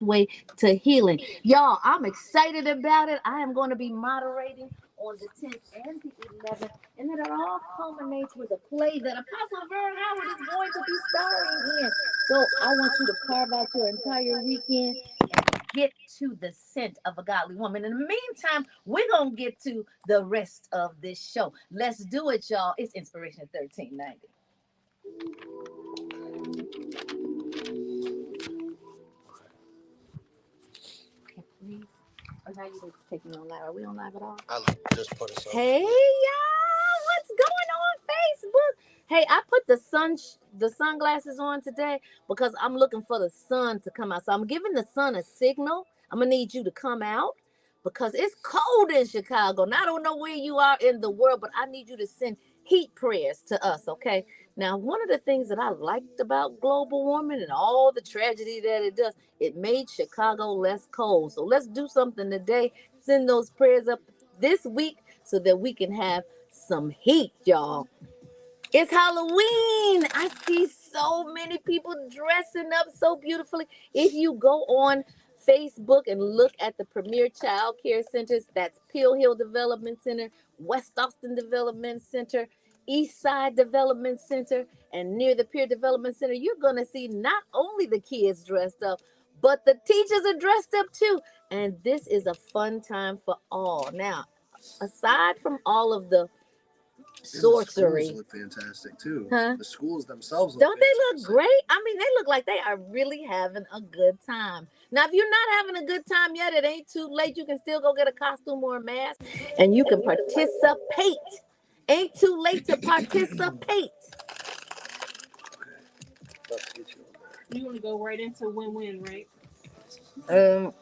way to healing. Y'all, I'm excited about it. I am going to be moderating on the 10th and the 11th, and then it all culminates with a play that Apostle Vern Howard is going to be starring in. So I want you to carve out your entire weekend and get to the scent of a godly woman. In the meantime, we're going to get to the rest of this show. Let's do it, y'all. It's Inspiration 1390. Okay, please. Or now you just taking me on live. Are we on live at all? I just put us up. Hey y'all, what's going on Facebook? Hey, I put the sunglasses on today because I'm looking for the sun to come out. So I'm giving the sun a signal. I'm gonna need you to come out because it's cold in Chicago. Now I don't know where you are in the world, but I need you to send heat prayers to us, okay? Now, one of the things that I liked about global warming and all the tragedy that it does, it made Chicago less cold. So let's do something today. Send those prayers up this week so that we can have some heat, y'all. It's Halloween. I see so many people dressing up so beautifully. If you go on Facebook and look at the premier child care centers, that's Pill Hill Development Center, West Austin Development Center, East Side Development Center, and near the Pier Development Center, you're going to see not only the kids dressed up, but the teachers are dressed up too. And this is a fun time for all. Now, aside from all of the sorcery. The schools look fantastic too. Huh? The schools themselves look Don't fantastic. they look great? I mean, they look like they are really having a good time. Now, if you're not having a good time yet, it ain't too late. You can still go get a costume or a mask and you can participate. Ain't too late to participate. Let's get you on You want to go right into win-win, right? Um,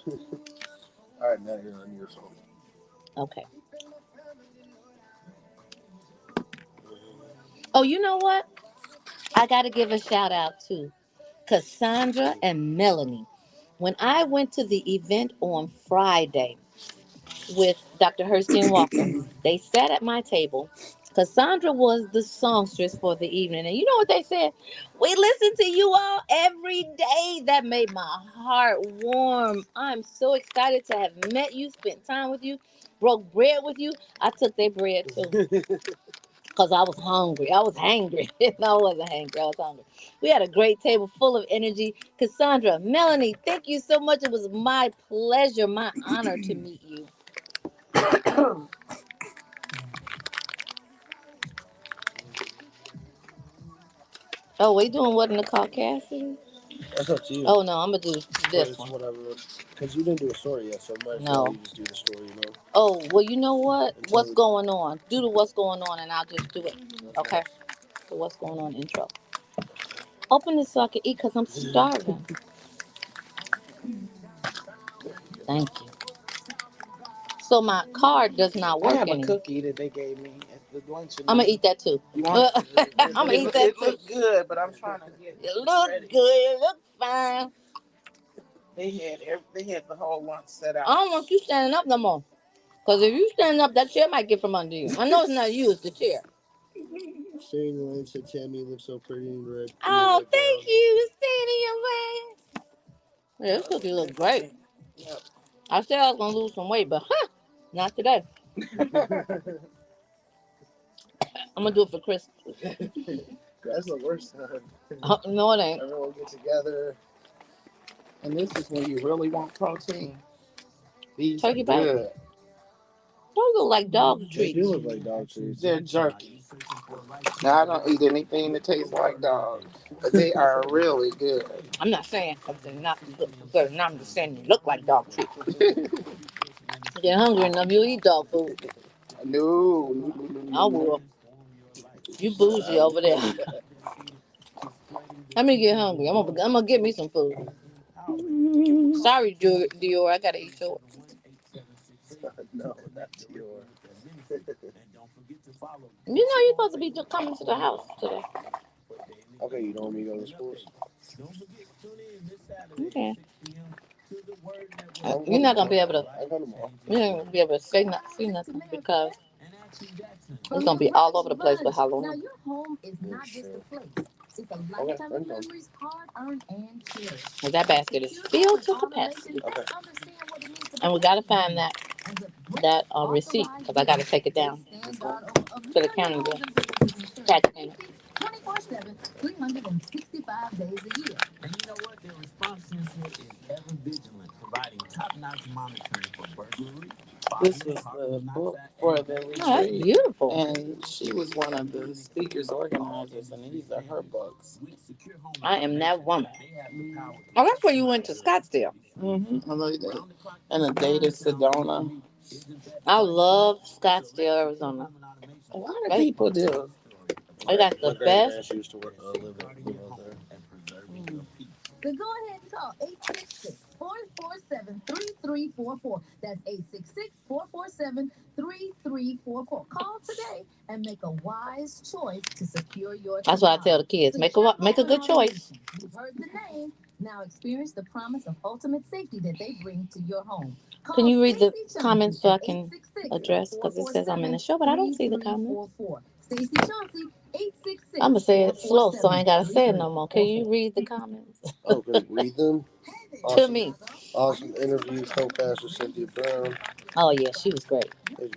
there. All right, now you're on your phone. okay. Oh, you know what? I got to give a shout out to Cassandra and Melanie. When I went to the event on Friday, with Dr. Hurston Walker. They sat at my table. Cassandra was the songstress for the evening. And you know what they said? We listen to you all every day. That made my heart warm. I'm so excited to have met you, spent time with you, broke bread with you. I took their bread too. Because I was hungry. I was hangry. No, I wasn't hangry. I was hungry. We had a great table full of energy. Cassandra, Melanie, thank you so much. It was my pleasure, my honor to meet you. Oh, we doing what in the call, Cassidy? That's up to you. Oh no, I'm gonna do this one. Whatever. Because you didn't do a story yet, so might as well No. you just do the story, you know? Oh, well, you know what? Until What's going on? Do the what's going on, and I'll just do it. Okay. So what's going on intro? Open this so I can eat, cause I'm starving. Thank you. So my card does not I work have a anymore. cookie that they gave me at the lunch. I'm gonna eat that too. You want? I'm gonna eat that It too. looked good, but I'm trying to get It look ready. good. It look fine. They had the whole lunch set out. I don't want you standing up no more. Cause if you stand up, that chair might get from under you. I know it's not you, it's the chair. Shane Ryan said Tammy looks so pretty in red. Oh, thank you. Stay in your way. Yeah, this cookie looks great. Yep. I said I was gonna lose some weight, but not today. I'm gonna do it for Chris. That's the worst time. No, it ain't. Everyone get together. And this is when you really want protein. These Turkey are bacon. good. Those look like dog They treats. do look like dog treats. They're jerky. Now I don't eat anything that tastes like dogs, but they are really good. I'm not saying because they're not good. I'm just saying they look like dog treats. You're hungry enough, you'll eat dog food. I will. You bougie over there. Let me get hungry. I'm gonna get me some food. Sorry, Dior. I gotta eat yours. No, not Dior. You know you're supposed to be coming to the house today. Okay, you don't want me to go to schools? Okay. You're not gonna be able to. I go tomorrow. You're not gonna be able to say not see nothing because it's gonna be all over the place with Now Halloween. your home is not just a place. It's a lifetime of memories, hard earned and cherished. Well, that basket is filled to capacity, and we gotta find that receipt because I gotta take it down to the county bill. Tax payment. 24/7, 365 days a year. And you know what? Their response center is ever vigilant, providing top-notch monitoring for burglary. This was the book for the Oh, that's retreat, beautiful. and she was one of the speakers organizers, and these are her books. I am that woman. Oh, that's where you went to Scottsdale. I know that. And a day to Sedona. I love Scottsdale, Arizona. A lot of They, people do. they got My the best. grandparents used to live out there. So go ahead and call 866-447-3344. That's 866-447-3344. Call today and make a wise choice to secure your That's what I tell the kids. Make a good choice. You've heard the name. Now experience the promise of ultimate safety that they bring to your home. Can Call you read the Stacy comments Chauncey so at I can address? Because it says I'm in the show, but I don't see the comments. 866-447-3344. Stacy Chauncey, I'm gonna say it slow so I ain't gotta say it 866-447-3344. no more. Can you read the comments Okay, read them. to Awesome. me? Awesome interview, co-pastor Cynthia Brown. Oh yeah, she was great. Yeah.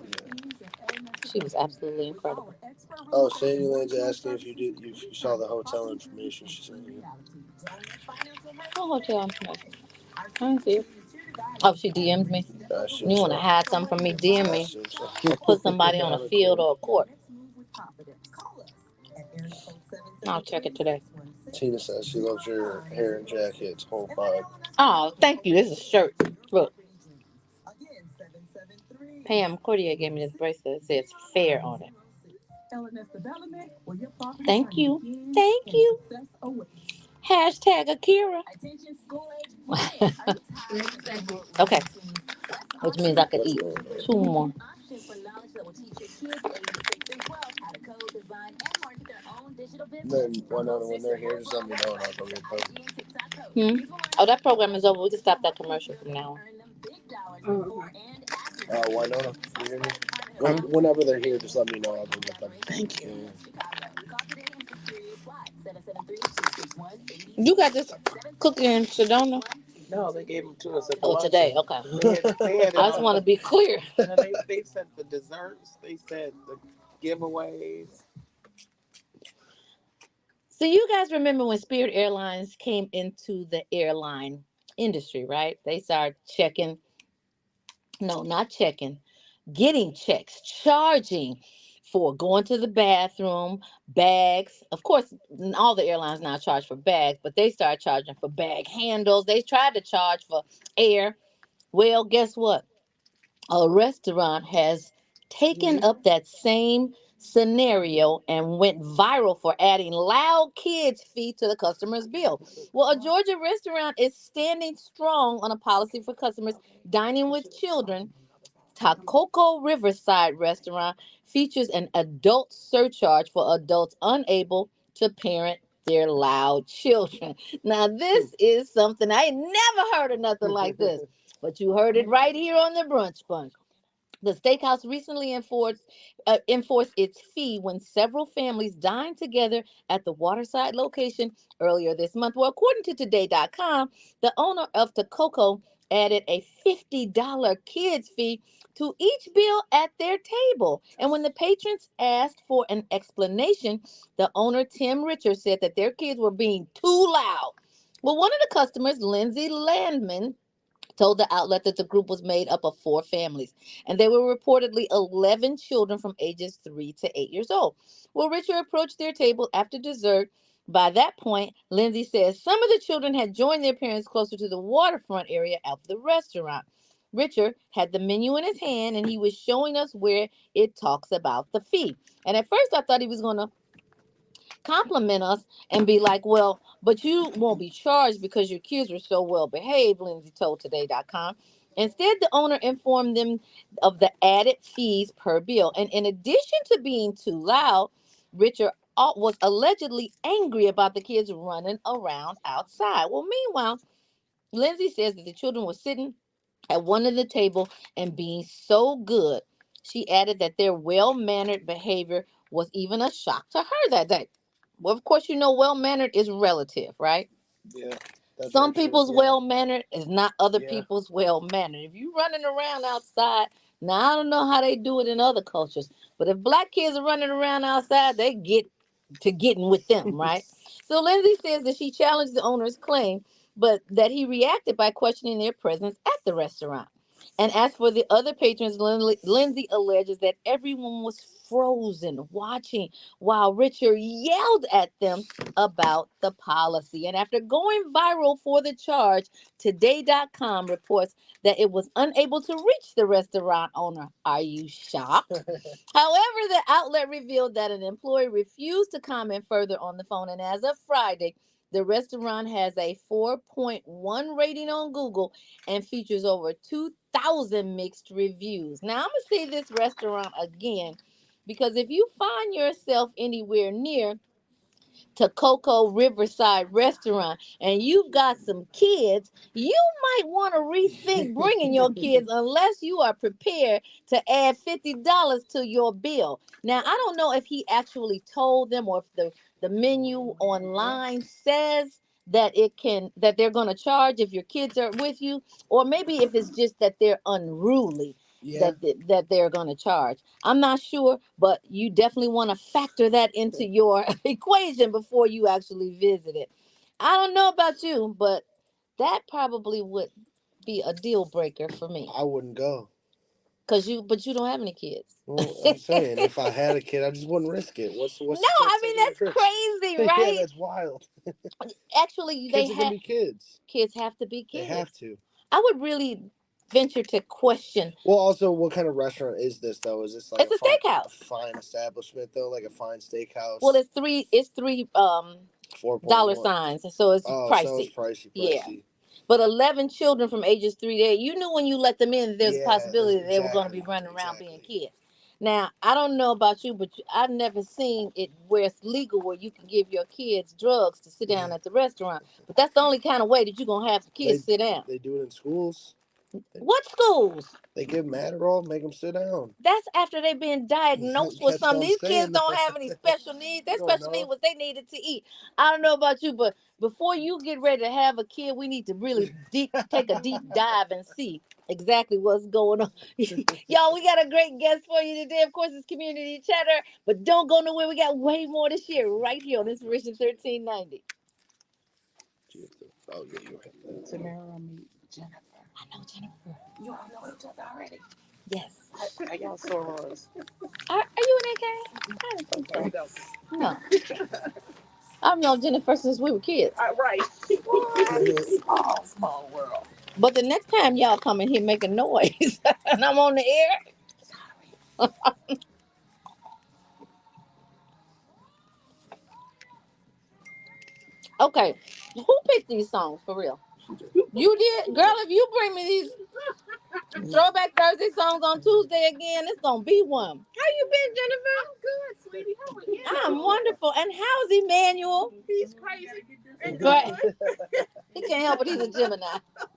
She was absolutely incredible. Oh, Sandy Lane's asking if you saw the hotel information she sent you. What hotel information? I didn't see it. Oh, she DM'd me. I assume You want to so. hide something from me? DM I me. assume so. Or put somebody on a field or a court. I'll check it today. Tina says she loves your hair and jackets, whole vibe. Oh, thank you. This is a shirt. Look, Pam Cordier gave me this bracelet. It says fair on it. Thank you. Thank you. Hashtag Akira. Okay. Which means I could eat two more. Then when they're here, just let me know and I'll go get them. Oh, that program is over. We can stop that commercial from now on. Why not? You hear me? Whenever they're here, just let me know. I'll go get them. Thank you. You got this cookie in Sedona? No, they gave them to us at the Oh, today. luncheon. Okay. They had it I just want to be clear. they said the desserts, they said the giveaways. So you guys remember when Spirit Airlines came into the airline industry, right? They started checking, no, not checking, getting checks, charging for going to the bathroom, bags. Of course, all the airlines now charge for bags, but they started charging for bag handles. They tried to charge for air. Well, guess what? A restaurant has taken up that same scenario and went viral for adding loud kids' fee to the customer's bill. Well, a Georgia restaurant is standing strong on a policy for customers dining with children. Takoko Riverside restaurant features an adult surcharge for adults unable to parent their loud children. Now, this is something I ain't never heard of nothing like this, but you heard it right here on the Brunch Bunch. The steakhouse recently enforced its fee when several families dined together at the Waterside location earlier this month. Well, according to Today.com, the owner of Takoko added a $50 kids fee to each bill at their table. And when the patrons asked for an explanation, the owner, Tim Richards, said that their kids were being too loud. Well, one of the customers, Lindsay Landman, told the outlet that the group was made up of four families, and there were reportedly 11 children from ages 3 to 8 years old. Well, Richard approached their table after dessert. By that point, Lindsay says some of the children had joined their parents closer to the waterfront area of the restaurant. Richard had the menu in his hand and he was showing us where it talks about the fee. And at first, I thought he was going to compliment us and be like, well, but you won't be charged because your kids are so well behaved, Lindsay told Today.com. Instead, the owner informed them of the added fees per bill. And in addition to being too loud, Richard was allegedly angry about the kids running around outside. Well, meanwhile, Lindsay says that the children were sitting at one of the table and being so good. She added that their well-mannered behavior was even a shock to her that day. Well, of course, well-mannered is relative, right? Yeah. That's Some very true. people's Yeah. well mannered is not other Yeah. people's well mannered. If you running around outside, now I don't know how they do it in other cultures, but if black kids are running around outside, they get to getting with them, right? So Lindsay says that she challenged the owner's claim, but that he reacted by questioning their presence at the restaurant. And as for the other patrons, Lindsay alleges that everyone was frozen watching while Richard yelled at them about the policy. And after going viral for the charge, Today.com reports that it was unable to reach the restaurant owner. Are you shocked? However, the outlet revealed that an employee refused to comment further on the phone. And as of Friday, the restaurant has a 4.1 rating on Google and features over 2,000 mixed reviews. Now, I'm going to say this restaurant again because if you find yourself anywhere near to Cocoa Riverside Restaurant and you've got some kids, you might want to rethink bringing your kids unless you are prepared to add $50 to your bill. Now, I don't know if he actually told them or if the menu online says that they're going to charge if your kids are with you, or maybe if it's just that they're unruly, Yeah. that they're going to charge. I'm not sure, but you definitely want to factor that into your equation before you actually visit it. I don't know about you, but that probably would be a deal breaker for me. I wouldn't go. But you don't have any kids. Well, I'm saying if I had a kid, I just wouldn't risk it. What's No, the chance I of mean getting that's tricked? crazy, Yeah, right? that's wild. Actually, Kids are gonna be kids. kids have to be They kids. have to. I would really venture to question. Well, also, what kind of restaurant is this though? Is this like It's a a steakhouse. fine establishment though, like a fine Well, steakhouse? it's three dollar 4.1. signs, so it's Oh, so it's pricey. pricey, Yeah. pricey. But 11 children from ages 3 to 8, you knew when you let them in, there's a Yeah, possibility that they were going to be exactly, running around being exactly. kids. Now, I don't know about you, but I've never seen it where it's legal where you can give your kids drugs to sit down Yeah. at the restaurant. But that's the only kind of way that you're going to have the They kids sit down. they do it in schools. What schools? They give them Adderall, make them sit down. That's after they've been diagnosed with That's what something. I'm These kids saying. don't have any special needs. Their You don't special need know. was they needed to eat. I don't know about you, but before you get ready to have a kid, we need to really take a deep dive and see exactly what's going on. Y'all, we got a great guest for you today. Of course, it's Community Chatter, but don't go nowhere. We got way more this year right here on Inspiration 1390. Oh yeah, you're right. Tomorrow meet Jennifer. I know Jennifer. You all know each other already. Yes. Are y'all sorors? Are you an AK? I don't think Okay. so. No. I've known Jennifer since we were kids. Right. What? Small, small world. But the next time y'all come in here making noise and I'm on the air, okay. Who picked these songs for real? You did? Girl, if you bring me these Throwback Thursday songs on Tuesday again, it's gonna be one. How you been, Jennifer? I'm good, sweetie. How are you? I'm wonderful. And how's Emmanuel? He's crazy. And Right. good. He can't help it, he's a Gemini.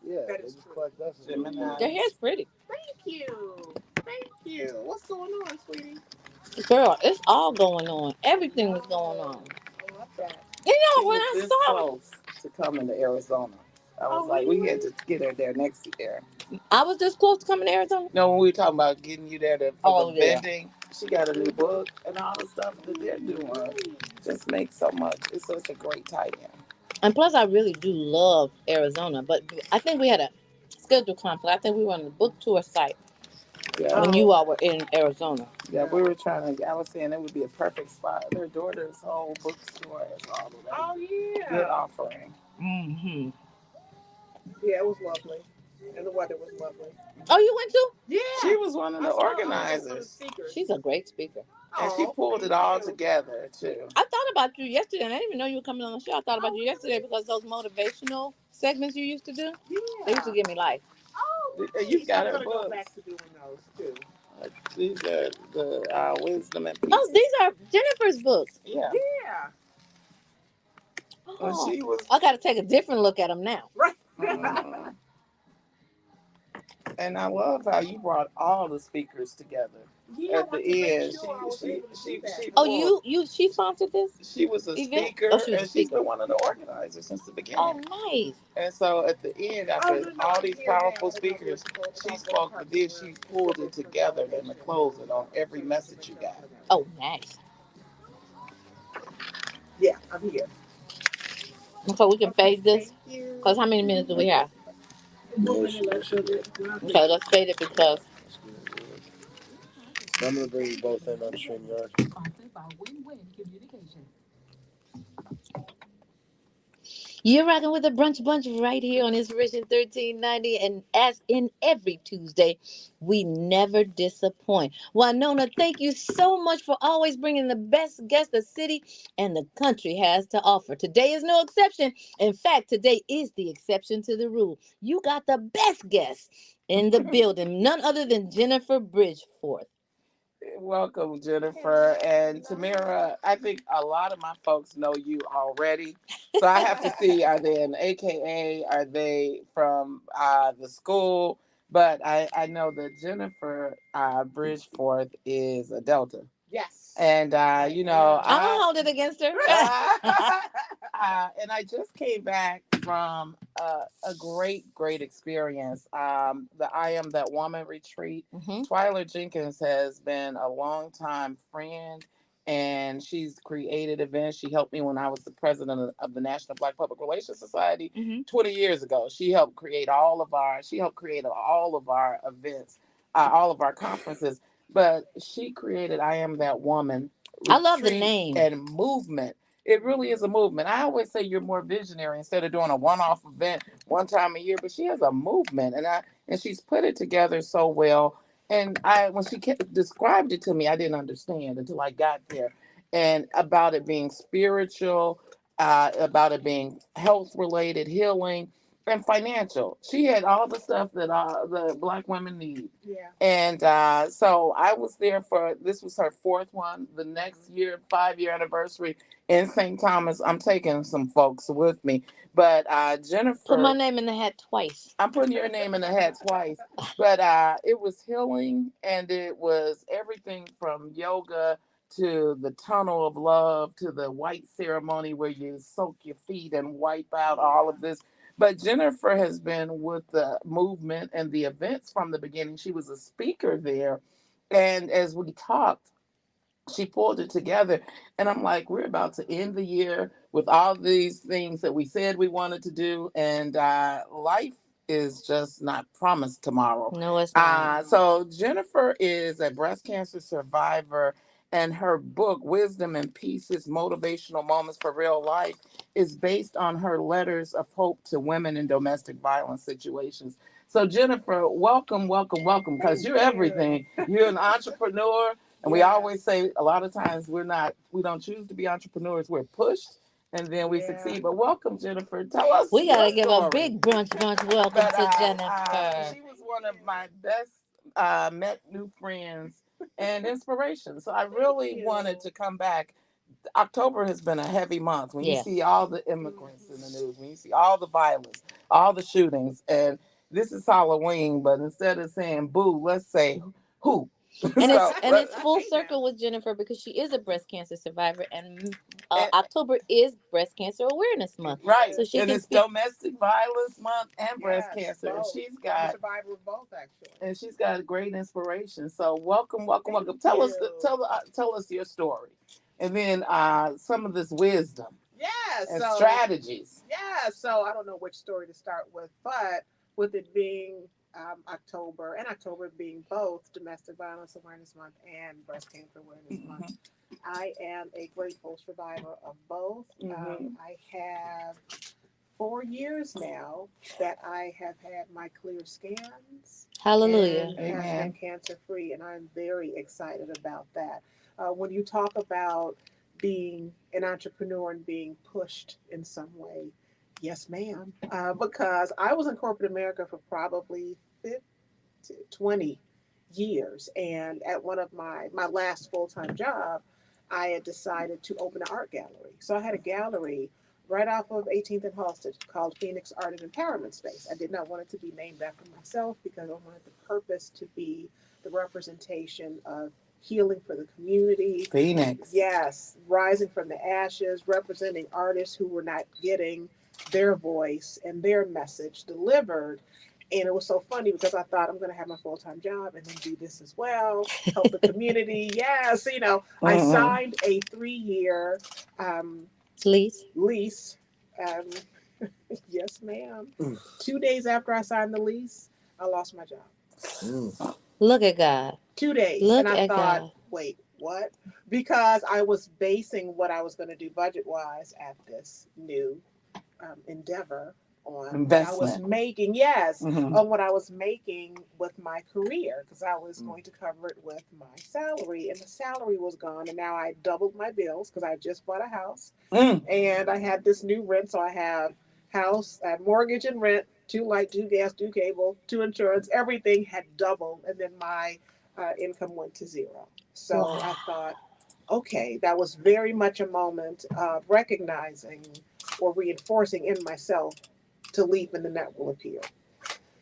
Yeah, That they is just true. collect us. Gemini. Their hair's pretty. Thank you. Thank you. What's going on, sweetie? Girl, it's all going on. Everything is going on. I love that. You She know, when was I this saw close to coming to Arizona. I was like, we had to get her there next year. I was this close to coming to Arizona. No, when we were talking about getting you there for Oh, the yeah. vending, she got a new book and all the stuff that they're doing. Just makes so much. It's such a great tie-in. And plus, I really do love Arizona. But I think we had a schedule conflict. I think we were on the book tour site Yeah. when you all were in Arizona. Yeah, we were trying to. I was saying it would be a perfect spot. Their daughter's whole bookstore has all of that. Oh, yeah. Good offering. Mm-hmm. Yeah, it was lovely. And the weather was lovely. Oh, you went too? Yeah. She was one of the organizers, She's a great speaker. and she pulled it all together too. I thought about you yesterday, and I didn't even know you were coming on the show. I thought about you yesterday because those motivational segments you used to do, they used to give me life. Oh, You got her I'm gonna go books. back to doing those too. These are the wisdom and peace. Oh, these are Jennifer's books. Yeah. Yeah. When Oh, she was I got to take a different look at them now. Right. Mhm. Mhm. And I love how you brought all the speakers together. Yeah, I At wanted to the make end. sure I was able to do that. Oh, Pulled. she sponsored this She was a event? Oh, speaker, she was a and she's speaker. been one of the organizers since the Oh, beginning. nice. And so at the end, Oh, after no, no, all I'm these here now. powerful I didn't know if you were speakers, she about both spoke, but parts then were she pulled it specific for together in the delegation closing on every services message and you stuff got. like that. Oh, nice. Yeah, I'm here. So we can Okay, fade this. thank you. Because how many minutes do we have? One minute left, sugar. Okay, let's fade it because I'm gonna bring you both in on the stream yard. Sponsored by Win-Win Communications. you're rocking with the brunch bunch right here on Inspiration 1390. And as in every Tuesday, we never disappoint. Well, Nona, thank you so much for always bringing the best guests the city and the country has to offer. Today is no exception. In fact, today is the exception to the rule. You got the best guests in the building, none other than Jennifer Bridgeforth. Welcome, Jennifer. And Tamara, I think a lot of my folks know you already. So I have to see, are they an AKA? Are they from the school? But I know that Jennifer Bridgeforth is a Delta. Yes. And, you know, I don't hold it against her. and I just came back from a great experience. The I Am That Woman retreat. Mhm. Twyla Jenkins has been a longtime friend, and she's created events. She helped me when I was the president of the National Black Public Relations Society Mhm. 20 years ago. She helped create all of our events, all of our conferences. But she created I Am That Woman I love the retreat name. and movement. It really is a movement. I always say you're more visionary instead of doing a one-off event one time a year, but she has a movement, and she's put it together so well. And I, when she described it to me, I didn't understand until I got there, and about it being spiritual, about it being health related, healing, and financial. She had all the stuff that the Black women need. Yeah. And so I was there for, this was her fourth one. The next year, 5 year anniversary in St. Thomas, I'm taking some folks with me. But Put my Jennifer, name in the hat twice. I'm putting your name in the hat twice. But it was healing, and it was everything from yoga to the tunnel of love to the white ceremony where you soak your feet and wipe out all of this. But Jennifer has been with the movement and the events from the beginning. She was a speaker there. And as we talked, she pulled it together, and I'm like, we're about to end the year with all these things that we said we wanted to do, and life is just not promised tomorrow. No, it's not. So Jennifer is a breast cancer survivor, and her book Wisdom and Pieces: Motivational Moments for Real Life is based on her letters of hope to women in domestic violence situations. So Jennifer, welcome, because you're everything. You're an entrepreneur. And we Yeah. always say a lot of times we don't choose to be entrepreneurs. We're pushed, and then we Yeah. succeed. But welcome, Jennifer. Tell us We your gotta give a story. big brunch bunch welcome But to Jennifer. she was one of my best met new friends and inspiration. So I Thank really you. wanted to come back. October has been a heavy month. When you Yes. see all the immigrants in the news, when you see all the violence, all the shootings, and this is Halloween, but instead of saying boo, let's say who. And So it's I full hate that. circle with Jennifer because she is a breast cancer survivor, and and, October is Breast Cancer Awareness It Month, right, so is. she and can it's speak. domestic violence month and breast Yes, cancer, both. I'm a survivor of both, actually. and she's got great inspiration. So welcome. Thank you. Tell us your story, and then some of this wisdom Yeah, and so strategies. yeah, so I don't know which story to start with, but with it being October and October being both Domestic Violence Awareness Month and Breast Cancer Awareness Month, Hmm. I am a grateful survivor of both. Hmm. I have 4 years now that I have had my clear scans Hallelujah. and have been Amen. cancer free, and I'm very excited about that. When you talk about being an entrepreneur and being pushed in some way, yes, ma'am, because I was in corporate America for probably 50, 20 years, and at one of my last full time job, I had decided to open an art gallery. So I had a gallery right off of 18th and Halsted, called Phoenix Art and Empowerment Space. I did not want it to be named after myself because I wanted the purpose to be the representation of healing for the community. Phoenix. Yes, rising from the ashes, representing artists who were not getting their voice and their message delivered. And it was so funny because I thought I'm going to have my full time job and then do this as well, help the community. Yes, I signed a 3 year Please. lease. Um, yes, ma'am. 2 days after I signed the lease, I lost my job. Look at God. 2 days. And Look I at thought, God. wait, what? Because I was basing what I was going to do budget wise at this new endeavor on what I was Investment. making, yes, Mhm. on what I was making with my career, because I was going to cover it with my salary, and the salary was gone. And now I doubled my bills because I just bought a house Mm. and I had this new rent. So I have house, I have mortgage and rent, two light, two gas, two cable, two insurance. Everything had doubled, and then my income went to zero. So Wow. I thought, okay, that was very much a moment of recognizing or reinforcing in myself to leap and the net will appear.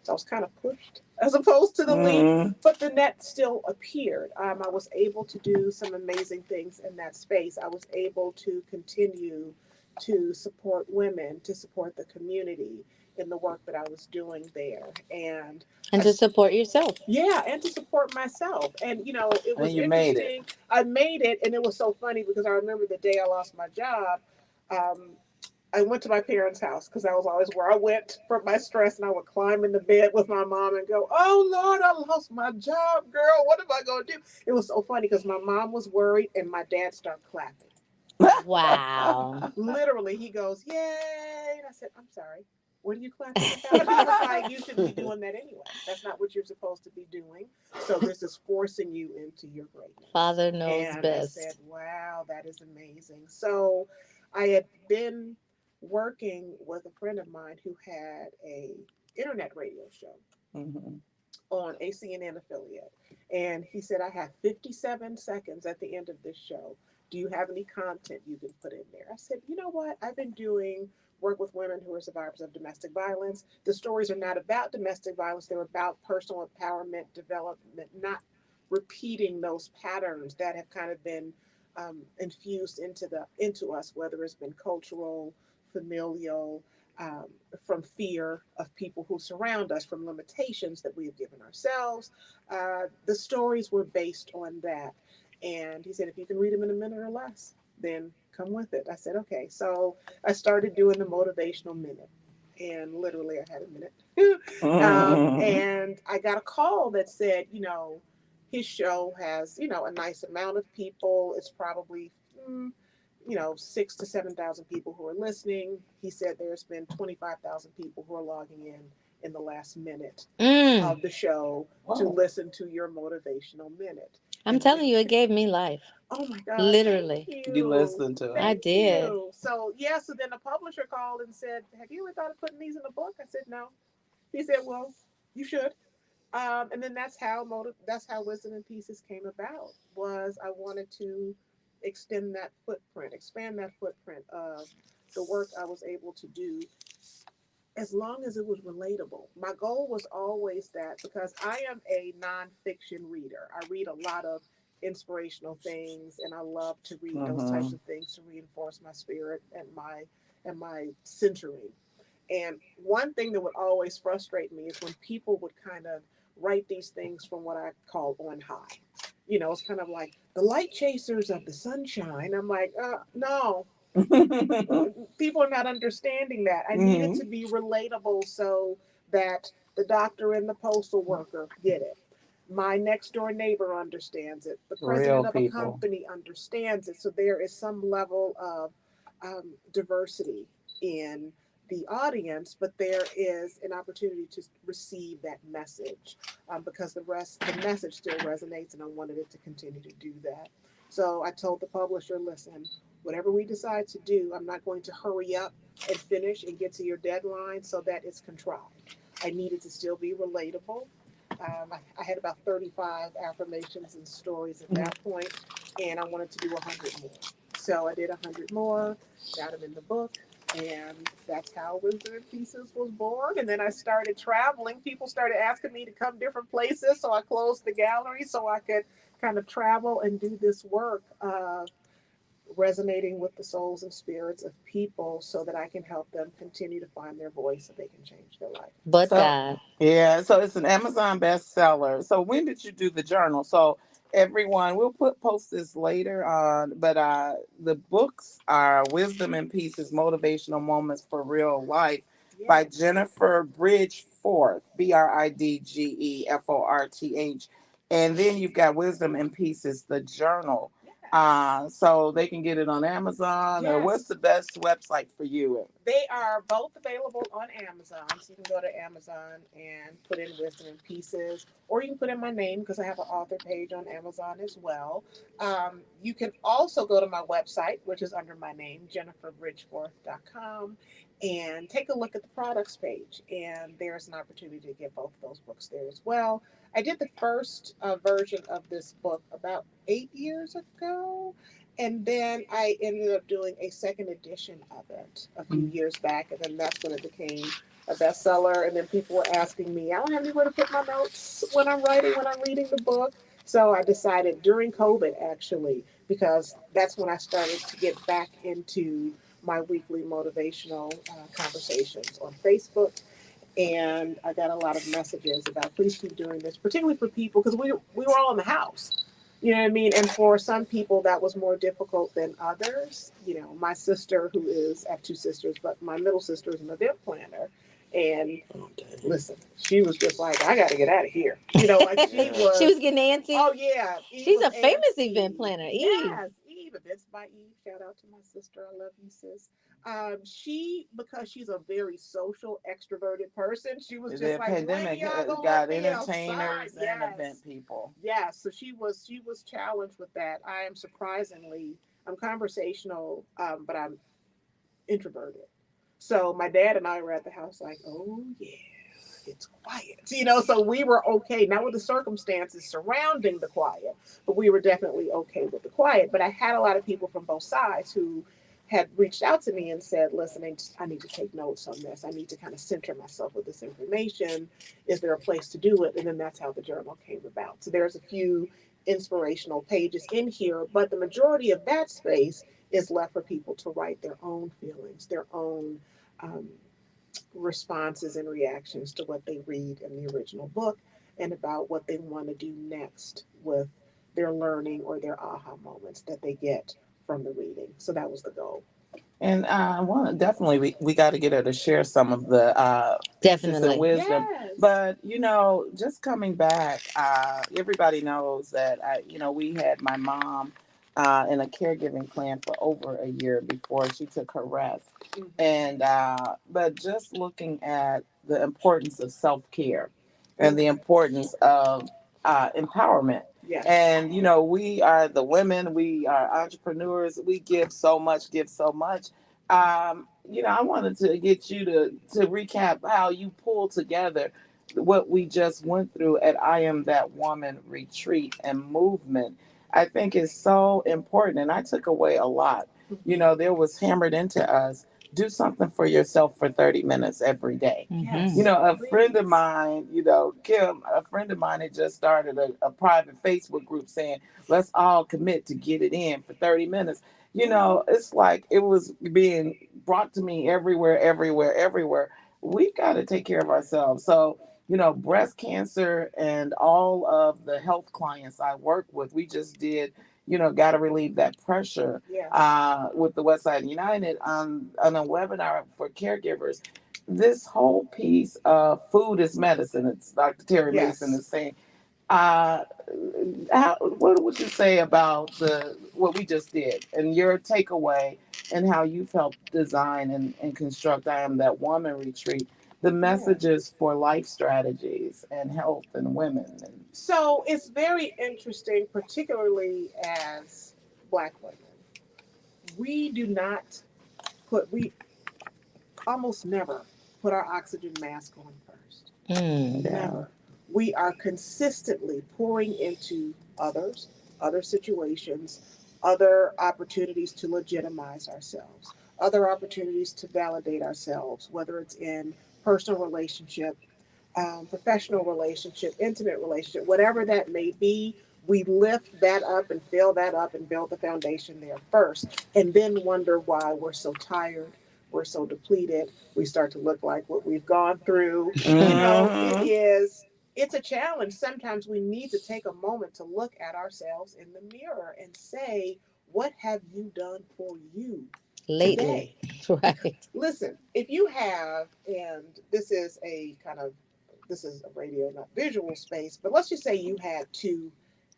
So I was kind of pushed as opposed to the leap, but the net still appeared. I was able to do some amazing things in that space. I was able to continue to support women, to support the community in the work that I was doing there. And I, to support yourself. yeah, and to support myself. And, it And was you made it. interesting. I made it, and it was so funny because I remember the day I lost my job. Um, I went to my parents' house because that was always where I went for my stress, and I would climb in the bed with my mom and go, "Oh Lord, I lost my job, girl. What am I gonna do?" It was so funny because my mom was worried, and my dad started clapping. Wow. Literally, he goes, "Yay!" And I said, "I'm sorry. What are you clapping about?" He was like, "You shouldn't be doing that anyway. That's not what you're supposed to be doing. So this is forcing you into your greatness." Father knows And I said, best. "Wow, that is amazing." So I had been working with a friend of mine who had a internet radio show Mhm. on a CNN affiliate. And he said, "I have 57 seconds at the end of this show. Do you have any content you can put in there?" I said, "You know what? I've been doing work with women who are survivors of domestic violence. The stories are not about domestic violence, they're about personal empowerment, development, not repeating those patterns that have kind of been infused into us, whether it's been cultural, familial, um, from fear of people who surround us, from limitations that we have given ourselves. The stories were based on that. And he said, if you can read them in a minute or less, then come with it. I said, okay. So I started doing the motivational minute. And literally, I had a minute. And I got a call that said, his show has, a nice amount of people. It's probably, 6 to 7,000 people who are listening. He said there's been 25,000 people who are logging in the last minute Mm. of the show to listen to your motivational minute. I'm And telling you, it gave me life. oh my God, Literally. thank You you. listened to I it. Thank did. you. So, yeah, so then the publisher called and said, "Have you ever thought of putting these in a book?" I said, "No." He said, "Well, you should." And then that's how Wisdom in Pieces came about. Was I wanted to extend that footprint, expand that footprint of the work I was able to do, as long as it was relatable. My goal was always that, because I am a nonfiction reader. I read a lot of inspirational things, and I love to read those types of things to reinforce my spirit and my centering. And one thing that would always frustrate me is when people would kind of write these things from what I call on high. It's kind of like the light chasers of the sunshine. I'm like, no, people are not understanding that. I need it to be relatable so that the doctor and the postal worker get it. My next door neighbor understands it. The Real president of a people. company understands it. So there is some level of diversity in the audience, but there is an opportunity to receive that message, because the message still resonates, and I wanted it to continue to do that. So I told the publisher, listen, whatever we decide to do, I'm not going to hurry up and finish and get to your deadline so that it's contrived. I needed to still be relatable. I had about 35 affirmations and stories at that point, and I wanted to do 100 more. So I did 100 more, got them in the book. And that's how Wisdom in Pieces was born. And then I started traveling. People started asking me to come different places, so I closed the gallery so I could kind of travel and do this work. Resonating with the souls and spirits of people so that I can help them continue to find their voice so they can change their life. But So God. yeah, so it's an Amazon bestseller. So when did you do the journal? So everyone, we'll post this later on, but the books are Wisdom and Pieces: Motivational Moments for Real Life by Yes. Jennifer Bridgeforth, Bridgeforth. And then you've got Wisdom and Pieces, the journal. Yes. So they can get it on Amazon, or what's Yes. the best website for you? They are both available on Amazon. So you can go to Amazon and put in Wisdom in Pieces, or you can put in my name because I have an author page on Amazon as well. You can also go to my website, which is under my name, jenniferbridgeforth.com, and take a look at the products page. And there's an opportunity to get both of those books there as well. I did the first version of this book about 8 years ago. And then I ended up doing a second edition of it a few years back, and then that's when it became a bestseller. And then people were asking me, I don't have anywhere to put my notes when I'm writing, when I'm reading the book. So I decided during COVID, actually, because that's when I started to get back into my weekly motivational conversations on Facebook. And I got a lot of messages about please keep doing this, particularly for people because we were all in the house. You know what I mean? And for some people that was more difficult than others. You know, my sister, who is I have two sisters, but my middle sister is an event planner. And listen, she was just like, I got to get out of here. You know, like she She was. was getting antsy. Oh yeah, Eve She's was a famous antsy. event planner, Eve. Yes, Eve. Events by Eve. Shout out to my sister. I love you, sis. She because she's a very social, extroverted person. She was just The like, when pandemic y'all gonna let got me outside? entertainers and Yes, event people. yes. So she was challenged with that. I am surprisingly I'm conversational, but I'm introverted. So my dad and I were at the house like, oh yeah, it's quiet. You know, so we were okay, not with the circumstances surrounding the quiet, but we were definitely okay with the quiet. But I had a lot of people from both sides who had reached out to me and said, listen, I need to take notes on this. I need to kind of center myself with this information. Is there a place to do it? And then that's how the journal came about. So there's a few inspirational pages in here, but the majority of that space is left for people to write their own feelings, their own um, responses and reactions to what they read in the original book and about what they want to do next with their learning or their aha moments that they get from the reading. So that was the goal. And I want to definitely, we got to get her to share some of the pieces and Definitely. wisdom. Yes. But just coming back, everybody knows that we had my mom in a caregiving plan for over a year before she took her rest. Mm-hmm. And but just looking at the importance of self care and the Mm-hmm. importance of empowerment. Yes. And we are the women, we are entrepreneurs, we give so much. I wanted to get you to recap how you pulled together what we just went through at I Am That Woman retreat and movement. I think is so important, and I took away a lot. Mm-hmm. There was hammered into us: do something for yourself for 30 minutes every day. Mm-hmm. Yes. A friend of Please. mine, Kim, a friend of mine had just started a private Facebook group saying, let's all commit to get it in for 30 minutes. It's like it was being brought to me everywhere, everywhere, everywhere. We've got to take care of ourselves. So, breast cancer and all of the health clients I work with, we just did, got to relieve that pressure Yes. with the Westside United on a webinar for caregivers. This whole piece of food is medicine, it's Dr. Terry Mason Yes. is saying. Uh, what would you say about what we just did and your takeaway and how you've helped design and construct I Am That Woman retreat, the Yeah. messages for life strategies and health and women? And So it's very interesting, particularly as Black women. We do not we almost never put our oxygen mask on first. Mm. yeah, Never. We are consistently pouring into others, other situations, other opportunities to legitimize ourselves, other opportunities to validate ourselves, whether it's in personal relationship, professional relationship, intimate relationship, whatever that may be. We lift that up and fill that up and build the foundation there first, and then wonder why we're so tired, we're so depleted. We start to look like what we've gone through. Mm-hmm. It's a challenge. Sometimes we need to take a moment to look at ourselves in the mirror and say, what have you done for you Lately. today? Right. Listen, if you have, and this is a radio, not visual space, but let's just say you had two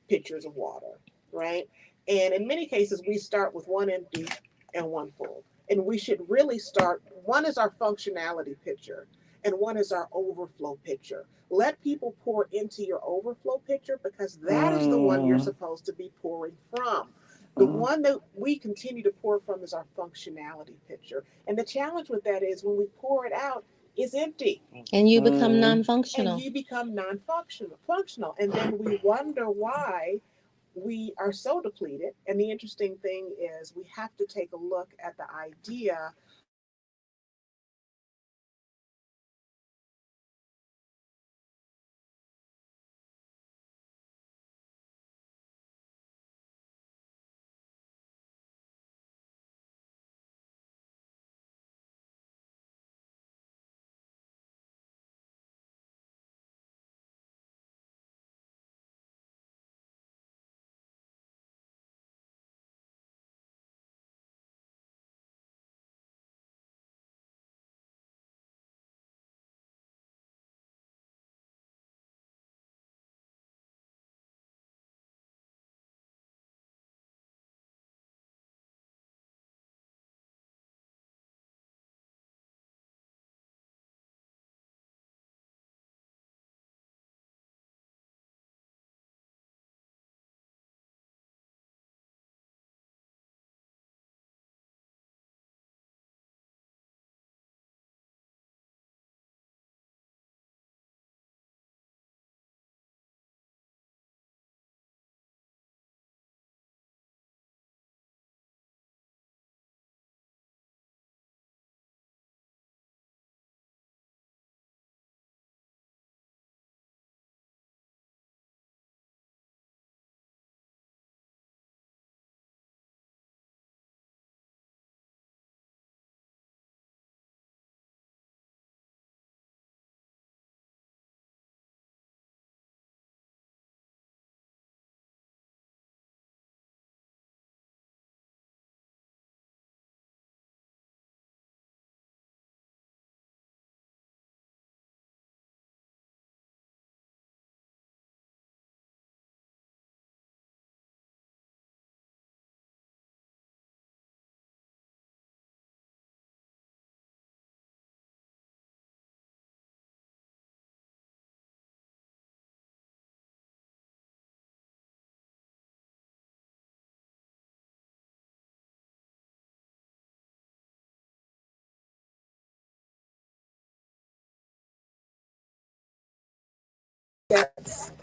pitchers of water, right? And in many cases, we start with one empty and one full. And we should really start, one is our functionality pitcher, and one is our overflow pitcher. Let people pour into your overflow pitcher because that is the one you're supposed to be pouring from. The one that we continue to pour from is our functionality pitcher. And the challenge with that is when we pour it out, it's empty And you become Mm-hmm. and non-functional. you become non-functional, and then we wonder why we are so depleted. And the interesting thing is we have to take a look at the idea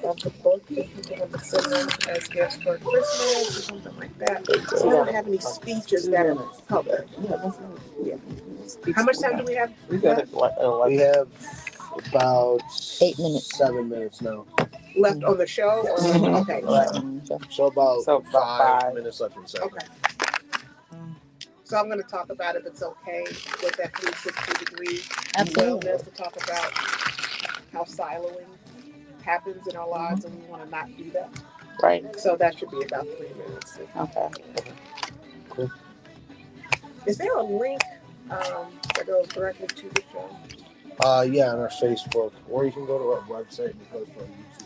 of the book that people have been sending us as gifts for Christmas or something like that. So I don't have any speeches that are public. Yeah. How much time do we have? We got it. We have about 8 minutes 7 minutes now. Left on the show? Or, Mhm. okay. So about So about 5 minutes left in the segment. Okay. So I'm going to talk about if it's okay with that 360-degree Absolutely. wellness to talk about how siloing happens in our lives, and we want to not do that. Right. So that should be about 3 minutes. Okay. Cool. Is there a link that goes directly to the show? Yeah, on our Facebook, or you can go to our website and post on YouTube.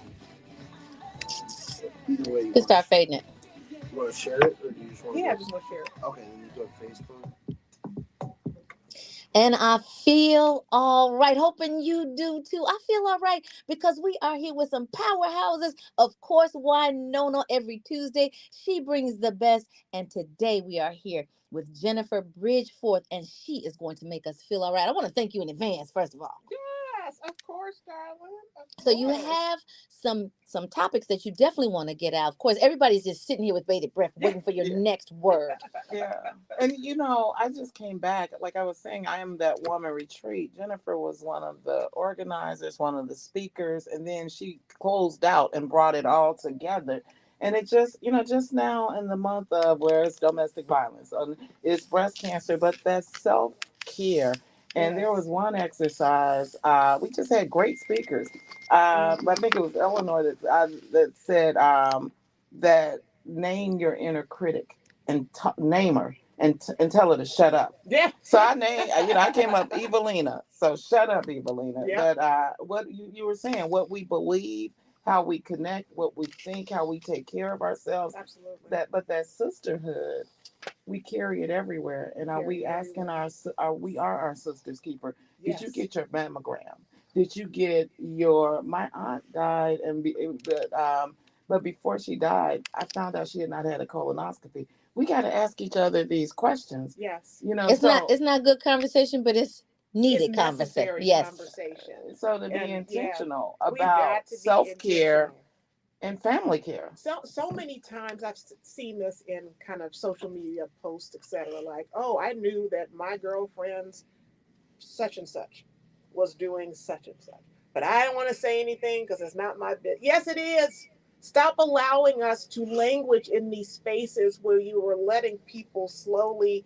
Either way you Just want. start fading it. You want to share it, or do you just want to? Yeah, I Go? just want to share it. Okay, then you go to Facebook. And I feel all right. Hoping you do too. I feel all right because we are here with some powerhouses. Of course, why Nona every Tuesday. She brings the best. And today we are here with Jennifer Bridgeforth, and she is going to make us feel all right. I want to thank you in advance, first of all. Yes, of course, darling. Of So you course. have some topics that you definitely want to get out. Of course, everybody's just sitting here with bated breath, Yeah. waiting for your Yeah. next word. Yeah. And I just came back. Like I was saying, I am that woman retreat. Jennifer was one of the organizers, one of the speakers, and then she closed out and brought it all together. And it just, just now in the month of where it's domestic violence, it's breast cancer, but that's self care. And there was Yes. one exercise. We just had great speakers. But I Mm-hmm. think it was Eleanor that said that name your inner critic and name her and tell her to shut up. Yeah. So I named, I came up Evelina. So shut up, Evelina. Yep. But what you were saying, what we believe, how we connect, what we think, how we take care of ourselves. Absolutely. But that sisterhood, we carry it everywhere. And are Carry we it asking everywhere. we are our sister's keeper? Did you Yes. get your mammogram? Did you get my aunt died but before she died, I found out she had not had a colonoscopy. We got to ask each other these questions, Yes. It's not so it's not good conversation, but it's It's needed conversation. necessary Yes. conversation. to be And yeah, intentional we've got about to be self-care intentional. and family care. So many times I've seen this in kind of social media posts, etc. Like, oh, I knew that my girlfriend's such and such was doing such and such, but I don't want to say anything because it's not my bit. Yes, it is. Stop allowing us to language in these spaces where you are letting people slowly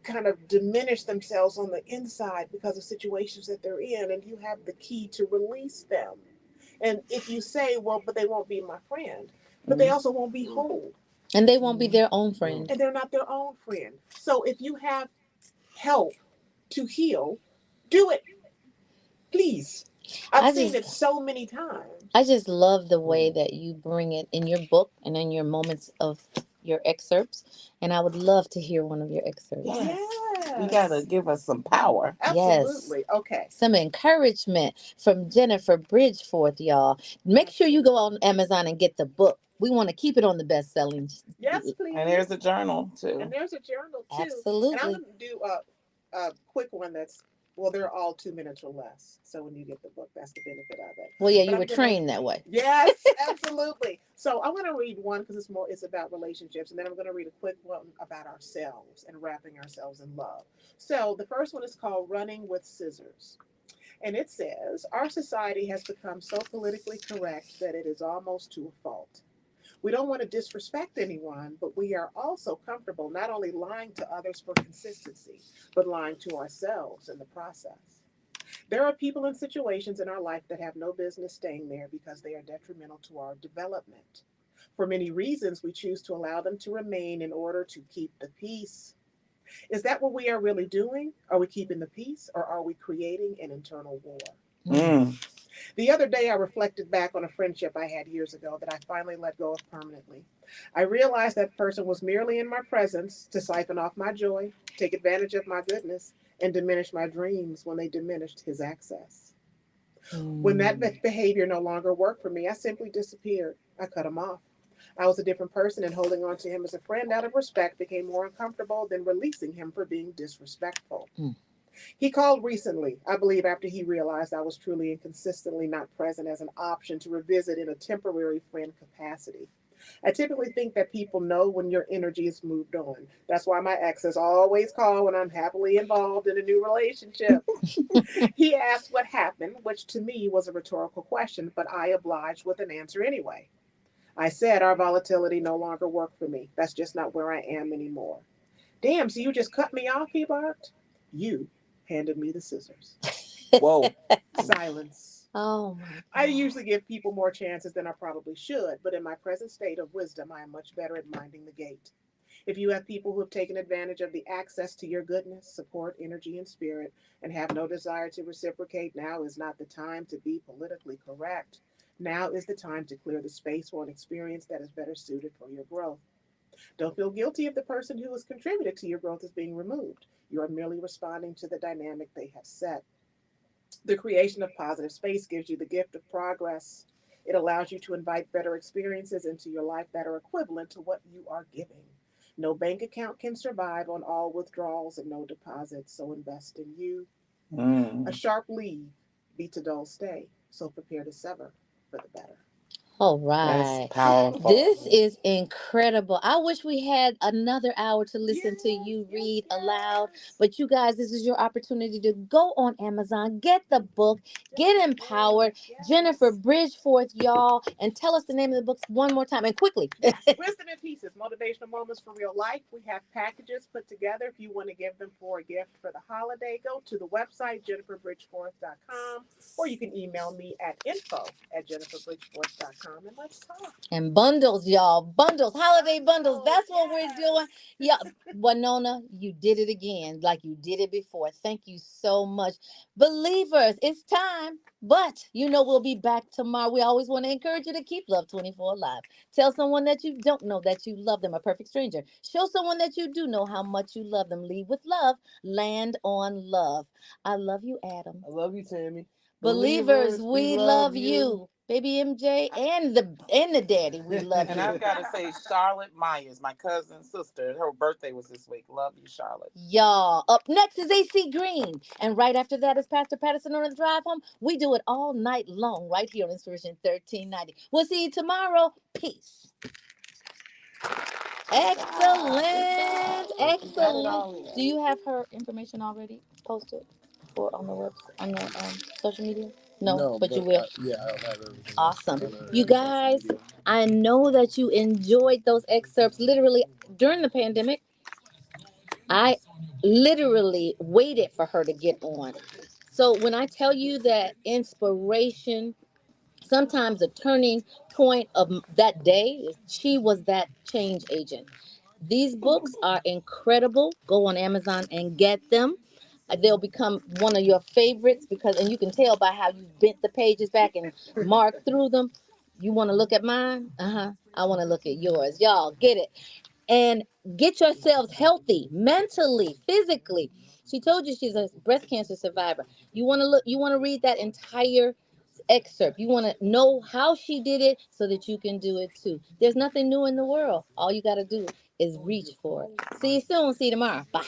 kind of diminish themselves on the inside because of situations that they're in, and you have the key to release them. And if you say, well, but they won't be my friend, but they Mm-hmm. also won't be whole, And they won't be their own friend. and they're not their own friend. So if you have help to heal, do it, please. I've I seen just it so many times. I just love the way that you bring it in your book and in your moments of your excerpts. And I would love to hear one of your excerpts. Yes, you got to Yes, give us some power. Yes. absolutely. Okay. Some encouragement from Jennifer Bridgeforth, y'all. Make sure you go on Amazon and get the book. We want to keep it on the best selling. Yes, And please. there's a journal And too. there's a journal too. And I'm Absolutely. going to do a quick one that's, well, they're all 2 minutes or less. So when you get the book, that's the benefit of it. Well, yeah, But you were I'm going to, trained that way. yes, absolutely. So I'm going to read one because it's about relationships. And then I'm going to read a quick one about ourselves and wrapping ourselves in love. So the first one is called Running with Scissors. And it says, our society has become so politically correct that it is almost to a fault. We don't want to disrespect anyone, but we are also comfortable not only lying to others for consistency, but lying to ourselves in the process. There are people and situations in our life that have no business staying there because they are detrimental to our development. For many reasons, we choose to allow them to remain in order to keep the peace. Is that what we are really doing? Are we keeping the peace or are we creating an internal war? Mm. Mm. The other day, I reflected back on a friendship I had years ago that I finally let go of permanently. I realized that person was merely in my presence to siphon off my joy, take advantage of my goodness, and diminish my dreams when they diminished his access. When that Mm. behavior no longer worked for me, I simply disappeared. I cut him off. I was a different person, and holding on to him as a friend out of respect became more uncomfortable than releasing him for being disrespectful. Mm. He called recently, I believe, after he realized I was truly and consistently not present as an option to revisit in a temporary friend capacity. I typically think that people know when your energy is moved on. That's why my exes always call when I'm happily involved in a new relationship. He asked what happened, which to me was a rhetorical question, but I obliged with an answer anyway. I said our volatility no longer worked for me. That's just not where I am anymore. Damn, so you just cut me off, he barked. You handed me the scissors. Whoa. Silence. Oh my I God. usually give people more chances than I probably should, but in my present state of wisdom, I am much better at minding the gate. If you have people who have taken advantage of the access to your goodness, support, energy, and spirit, and have no desire to reciprocate, now is not the time to be politically correct. Now is the time to clear the space for an experience that is better suited for your growth. Don't feel guilty if the person who has contributed to your growth is being removed. You are merely responding to the dynamic they have set. The creation of positive space gives you the gift of progress. It allows you to invite better experiences into your life that are equivalent to what you are giving. No bank account can survive on all withdrawals and no deposits, so invest in you. A Mm. sharp leave beats a dull stay, so prepare to sever for the better. All That's right. powerful. This is incredible. I wish we had another hour to listen to you read aloud. But you guys, this is your opportunity to go on Amazon, get the book, get empowered. Jennifer Bridgeforth, y'all, and tell us the name of the books one more time and quickly. Yes, Wisdom in Pieces, Motivational Moments for Real Life. We have packages put together. If you want to give them for a gift for the holiday, go to the website, jenniferbridgeforth.com, or you can email me at info@jenniferbridgeforth.com, and let's talk. And bundles, y'all. Bundles, holiday bundles. That's what we're doing. Yeah, Winona, you did it again, like you did it before. Thank you so much. Believers, it's time. But you know we'll be back tomorrow. We always want to encourage you to keep Love 24 alive. Tell someone that you don't know that you love them, a perfect stranger. Show someone that you do know how much you love them. Lead with love. Land on love. I love you, Adam. I love you, Tammy. Believers, we love you. Baby MJ and the daddy, we love And you. I've got to say, Charlotte Myers, my cousin's sister, her birthday was this week. Love you, Charlotte. Y'all, up next is AC Green. And right after that is Pastor Patterson on the drive home. We do it all night long right here on Inspiration 1390. We'll see you tomorrow. Peace. Excellent. We got it Excellent. all in. Do you have her information already posted or on the website, on the social media? No, but you will. Yeah, I'll have everything. Awesome. You guys, I know that you enjoyed those excerpts. Literally, during the pandemic, I literally waited for her to get on. So when I tell you that inspiration, sometimes the turning point of that day, she was that change agent. These books are incredible. Go on Amazon and get them. They'll become one of your favorites because, and you can tell by how you bent the pages back and marked through them. You want to look at mine? Uh huh. I want to look at yours. Y'all get it and get yourselves healthy mentally, physically. She told you she's a breast cancer survivor. You want to look. You want to read that entire excerpt. You want to know how she did it so that you can do it too. There's nothing new in the world. All you got to do is reach for it. See you soon. See you tomorrow. Bye.